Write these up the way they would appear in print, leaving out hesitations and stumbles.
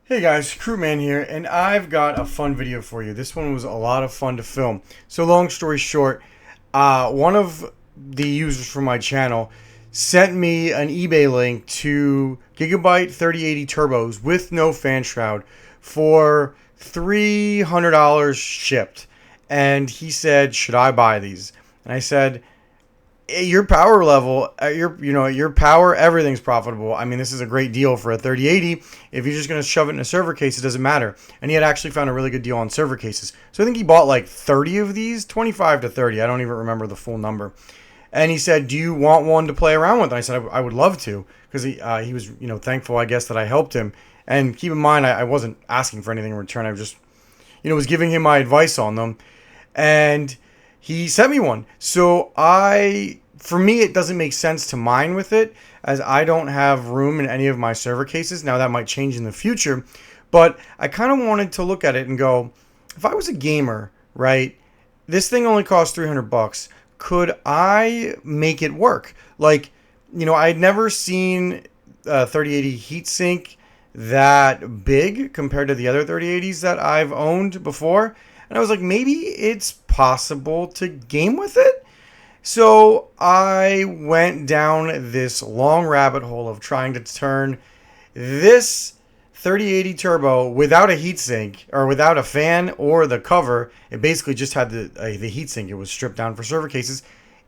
Hey guys, Krootman here, and I've got a fun video for you. This one was a lot of fun to film. So long story short, one of the users from my channel sent me an eBay link to Gigabyte 3080 turbos with no fan shroud for $300 shipped. And he said, should I buy these? And I said, your power level, your power, everything's profitable. I mean, this is a great deal for a 3080. If you're just going to shove it in a server case, it doesn't matter. And he had actually found a really good deal on server cases. So I think he bought like 30 of these, 25 to 30. I don't even remember the full number. And he said, "Do you want one to play around with?" And I said, "I would love to," because he was thankful, I guess, that I helped him. And keep in mind, I wasn't asking for anything in return. I was just was giving him my advice on them, and he sent me one. So for me, it doesn't make sense to mine with it, as I don't have room in any of my server cases. Now that might change in the future, but I kind of wanted to look at it and go, if I was a gamer, right? This thing only costs $300. Could I make it work? Like, I'd never seen a 3080 heatsink that big compared to the other 3080s that I've owned before. And I was like, maybe it's possible to game with it. So I went down this long rabbit hole of trying to turn this 3080 Turbo without a heatsink or without a fan or the cover. It basically just had the heatsink. It was stripped down for server cases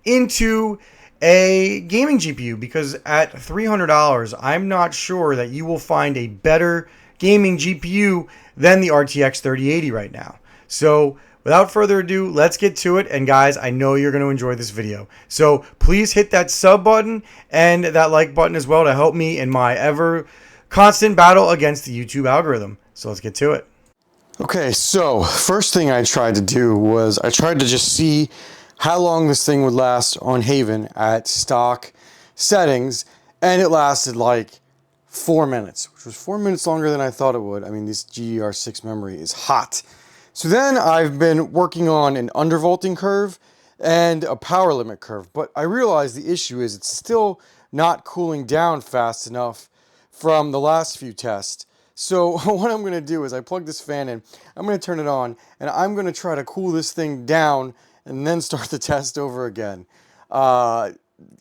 into a gaming GPU, because at $300, I'm not sure that you will find a better gaming GPU than the RTX 3080 right now. So without further ado, let's get to it. And guys, I know you're going to enjoy this video. So please hit that sub button and that like button as well to help me in my ever constant battle against the YouTube algorithm. So let's get to it. Okay, so first thing I tried to do was I tried to just see how long this thing would last on Haven at stock settings, and it lasted like 4 minutes, which was 4 minutes longer than I thought it would. I mean, this GDR6 memory is hot. So then I've been working on an undervolting curve and a power limit curve, but I realized the issue is it's still not cooling down fast enough from the last few tests. So what I'm going to do is I plug this fan in, I'm going to turn it on, and I'm going to try to cool this thing down and then start the test over again. I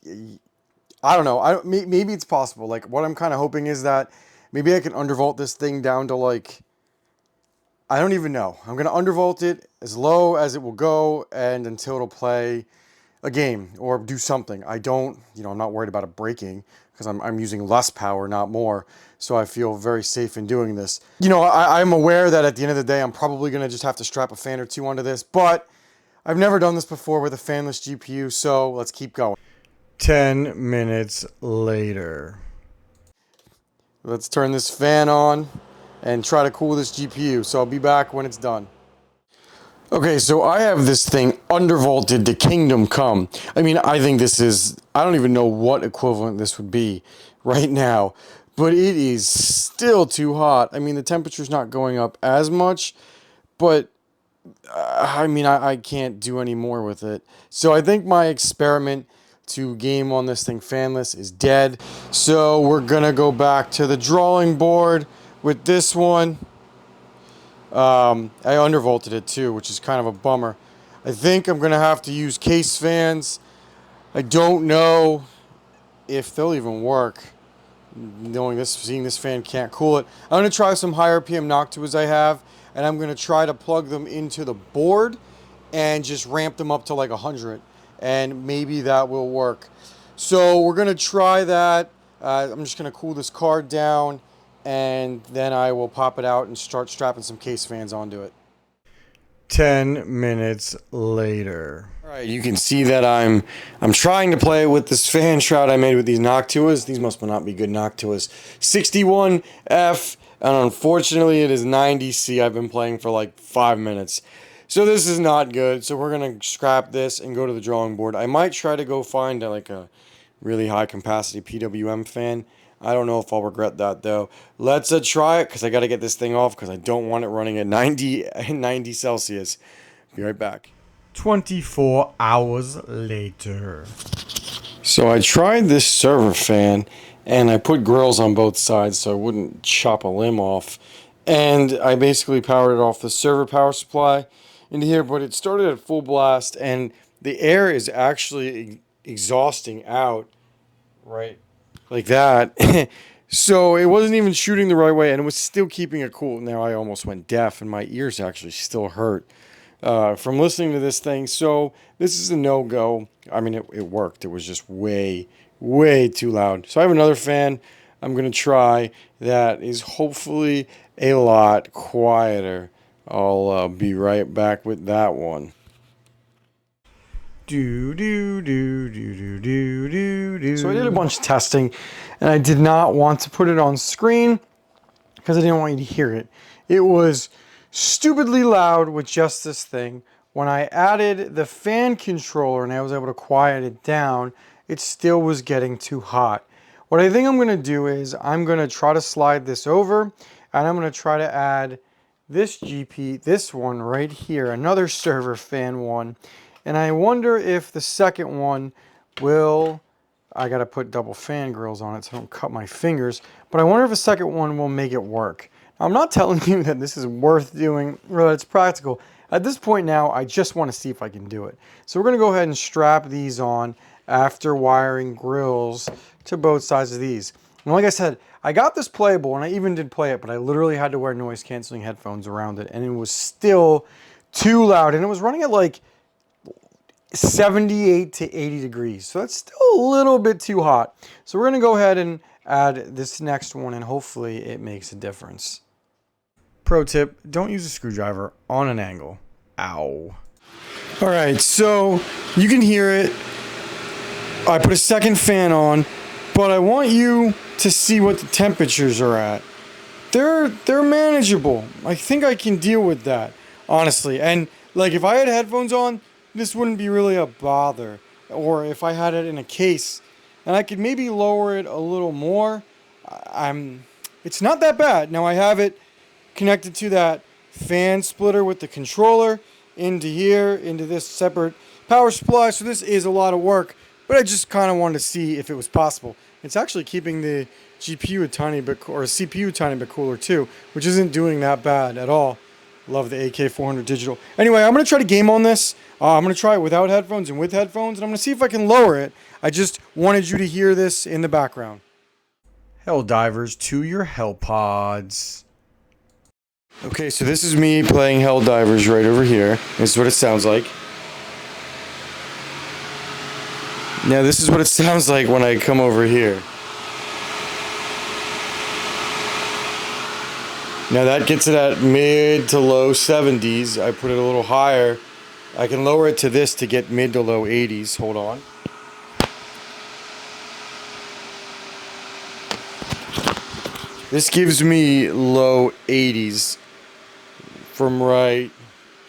don't know. Maybe it's possible. Like, what I'm kind of hoping is that maybe I can undervolt this thing down to like, I don't even know. I'm going to undervolt it as low as it will go and until it'll play a game or do something. I'm not worried about it breaking because I'm using less power, not more. So I feel very safe in doing this. I'm aware that at the end of the day, I'm probably going to just have to strap a fan or two onto this, but I've never done this before with a fanless GPU, so let's keep going. 10 minutes later. Let's turn this fan on and try to cool this GPU. So I'll be back when it's done. Okay, so I have this thing undervolted to Kingdom Come. I mean, I think I don't even know what equivalent this would be right now, but it is still too hot. I mean, the temperature's not going up as much, but I can't do any more with it. So I think my experiment to game on this thing fanless is dead. So we're gonna go back to the drawing board with this one. I undervolted it too, which is kind of a bummer. I think I'm gonna have to use case fans. I don't know if they'll even work. Seeing this fan can't cool it. I'm gonna try some high RPM Noctuas I have, and I'm gonna try to plug them into the board and just ramp them up to like 100, and maybe that will work. So we're gonna try that. I'm just gonna cool this card down, and then I will pop it out and start strapping some case fans onto it. 10 minutes later. All right, you can see that I'm trying to play with this fan shroud I made with these Noctuas. These must not be good Noctuas. 61F, and unfortunately it is 90C. I've been playing for like 5 minutes. So this is not good. So we're going to scrap this and go to the drawing board. I might try to go find like a really high capacity PWM fan. I don't know if I'll regret that though. Let's try it, because I got to get this thing off because I don't want it running at 90 Celsius. Be right back. 24 hours later. So I tried this server fan, and I put grills on both sides so I wouldn't chop a limb off. And I basically powered it off the server power supply into here, but it started at full blast, and the air is actually exhausting out right like that. So it wasn't even shooting the right way, and it was still keeping it cool. Now I almost went deaf, and my ears actually still hurt from listening to this thing. So this is a no-go. I mean, it worked. It was just way, way too loud. So I have another fan I'm going to try that is hopefully a lot quieter. I'll be right back with that one. Do do do do do do do do. So I did a bunch of testing, and I did not want to put it on screen because I didn't want you to hear it. It was stupidly loud with just this thing. When I added the fan controller and I was able to quiet it down, it still was getting too hot. What I think I'm going to do is I'm going to try to slide this over, and I'm going to try to add this this one right here, another server fan one. And I wonder if the second one will, I gotta put double fan grills on it so I don't cut my fingers, but I wonder if a second one will make it work. Now, I'm not telling you that this is worth doing or that it's practical. At this point now, I just want to see if I can do it. So we're gonna go ahead and strap these on after wiring grills to both sides of these. And like I said, I got this playable, and I even did play it, but I literally had to wear noise canceling headphones around it, and it was still too loud, and it was running at like 78 to 80 degrees. So that's still a little bit too hot. So we're going to go ahead and add this next one, and hopefully it makes a difference. Pro tip, don't use a screwdriver on an angle. Ow. All right, so you can hear it. I put a second fan on, but I want you to see what the temperatures are at. They're manageable. I think I can deal with that, honestly. And like if I had headphones on, this wouldn't be really a bother. Or if I had it in a case, and I could maybe lower it a little more, it's not that bad. Now I have it connected to that fan splitter with the controller into here, into this separate power supply. So this is a lot of work, but I just kind of wanted to see if it was possible. It's actually keeping the GPU a tiny bit, or a CPU a tiny bit cooler too, which isn't doing that bad at all. Love the AK400 digital. Anyway, I'm going to try to game on this. I'm going to try it without headphones and with headphones, and I'm going to see if I can lower it. I just wanted you to hear this in the background. Hell divers to your hell pods. Okay, so this is me playing Hell Divers right over here. This is what it sounds like. Now this is what it sounds like when I come over here. Now that gets it at mid to low 70s. I put it a little higher. I can lower it to this to get mid to low 80s. Hold on. This gives me low 80s from right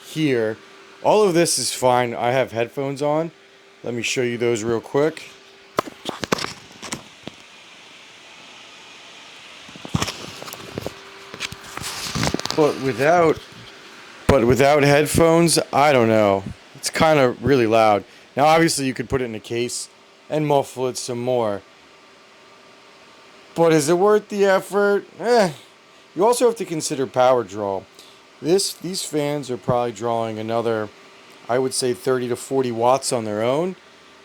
here. All of this is fine. I have headphones on. Let me show you those real quick. But without headphones, I don't know. It's kind of really loud. Now, obviously, you could put it in a case and muffle it some more. But is it worth the effort? You also have to consider power draw. These fans are probably drawing another, I would say, 30 to 40 watts on their own.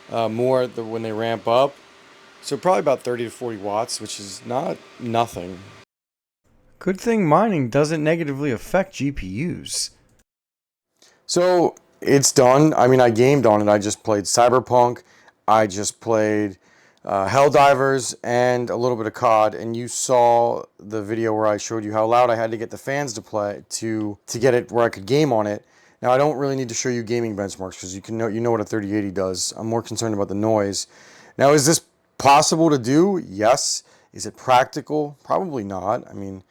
More when they ramp up. So probably about 30 to 40 watts, which is not nothing. Good thing mining doesn't negatively affect GPUs. So it's done. I mean, I gamed on it. I just played Cyberpunk. I just played Helldivers and a little bit of COD. And you saw the video where I showed you how loud I had to get the fans to play to get it where I could game on it. Now, I don't really need to show you gaming benchmarks because you know what a 3080 does. I'm more concerned about the noise. Now, is this possible to do? Yes. Is it practical? Probably not. I mean,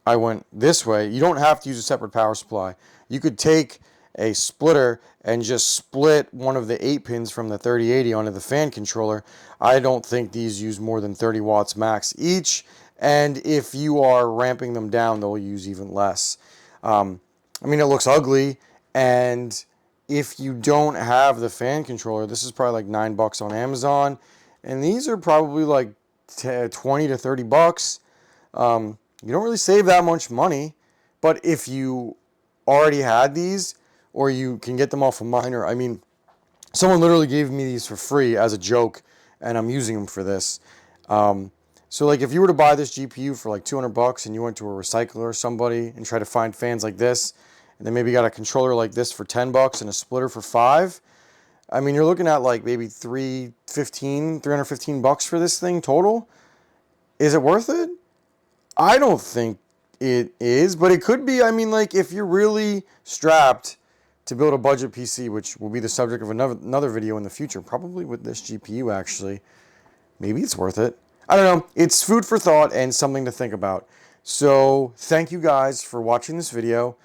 I went this way. You don't have to use a separate power supply. You could take a splitter and just split one of the 8 pins from the 3080 onto the fan controller. I don't think these use more than 30 watts max each, and if you are ramping them down, they'll use even less. I mean, it looks ugly, and if you don't have the fan controller, this is probably like $9 on Amazon, and these are probably like 20 to 30 bucks. You don't really save that much money, but if you already had these, or you can get them off a miner, I mean, someone literally gave me these for free as a joke, and I'm using them for this. So like if you were to buy this GPU for like 200 bucks and you went to a recycler or somebody and try to find fans like this, and then maybe got a controller like this for 10 bucks and a splitter for 5, I mean, you're looking at like maybe 315 bucks for this thing total. Is it worth it? I don't think it is, but it could be. I mean, like if you're really strapped to build a budget PC, which will be the subject of another video in the future, probably with this GPU actually, maybe it's worth it. I don't know. It's food for thought and something to think about. So thank you guys for watching this video.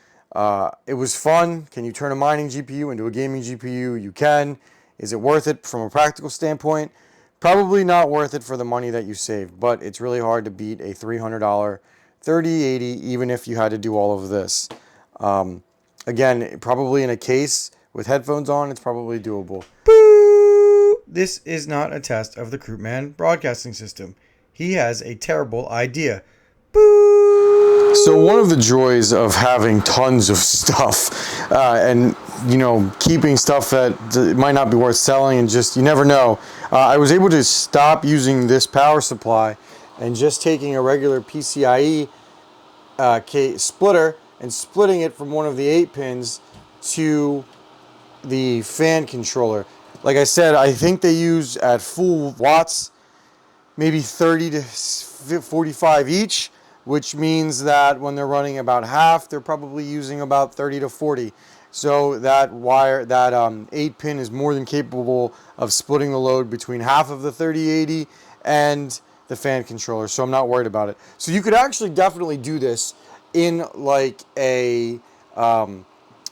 It was fun. Can you turn a mining GPU into a gaming GPU? You can. Is it worth it from a practical standpoint? Probably not worth it for the money that you save, but it's really hard to beat a $300 3080 even if you had to do all of this. Again, probably in a case with headphones on, it's probably doable. Boo! This is not a test of the Krootman broadcasting system. He has a terrible idea. Boo! So one of the joys of having tons of stuff and, you know, keeping stuff that might not be worth selling and just, you never know. I was able to stop using this power supply and just taking a regular PCIe splitter and splitting it from one of the 8 pins to the fan controller. Like I said, I think they use at full watts maybe 30 to 45 each, which means that when they're running about half, they're probably using about 30 to 40. So that wire, that 8 pin is more than capable of splitting the load between half of the 3080 and the fan controller. So I'm not worried about it. So you could actually definitely do this in like a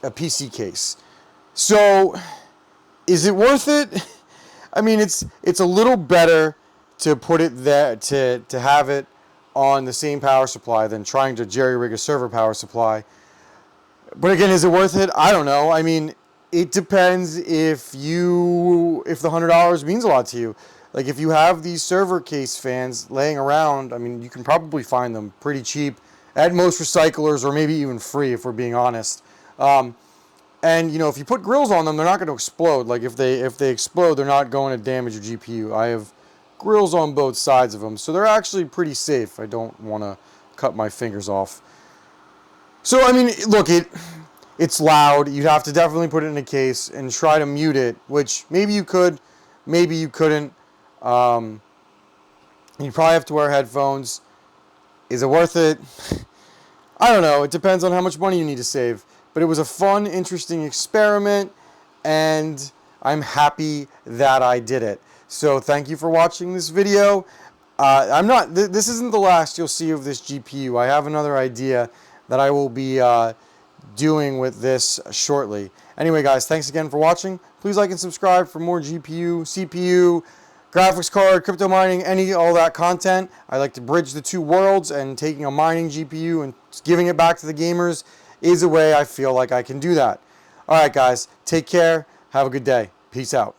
PC case. So is it worth it? I mean, it's a little better to put it there, to have it on the same power supply than trying to jerry-rig a server power supply. But again, is it worth it? I don't know. I mean, it depends if the $100 means a lot to you. Like if you have these server case fans laying around, I mean, you can probably find them pretty cheap at most recyclers, or maybe even free if we're being honest. And you know, if you put grills on them, they're not going to explode. Like if they explode, they're not going to damage your GPU. I have grills on both sides of them, so they're actually pretty safe. I don't want to cut my fingers off. So I mean, look, it's loud. You'd have to definitely put it in a case and try to mute it, which maybe you could, maybe you couldn't. You probably have to wear headphones. Is it worth it? I don't know. It depends on how much money you need to save. But it was a fun, interesting experiment, and I'm happy that I did it. So thank you for watching this video. This isn't the last you'll see of this GPU. I have another idea that I will be doing with this shortly. Anyway, guys, thanks again for watching. Please like and subscribe for more GPU, CPU, graphics card, crypto mining, all that content. I like to bridge the two worlds, and taking a mining GPU and giving it back to the gamers is a way I feel like I can do that. All right, guys, take care. Have a good day. Peace out.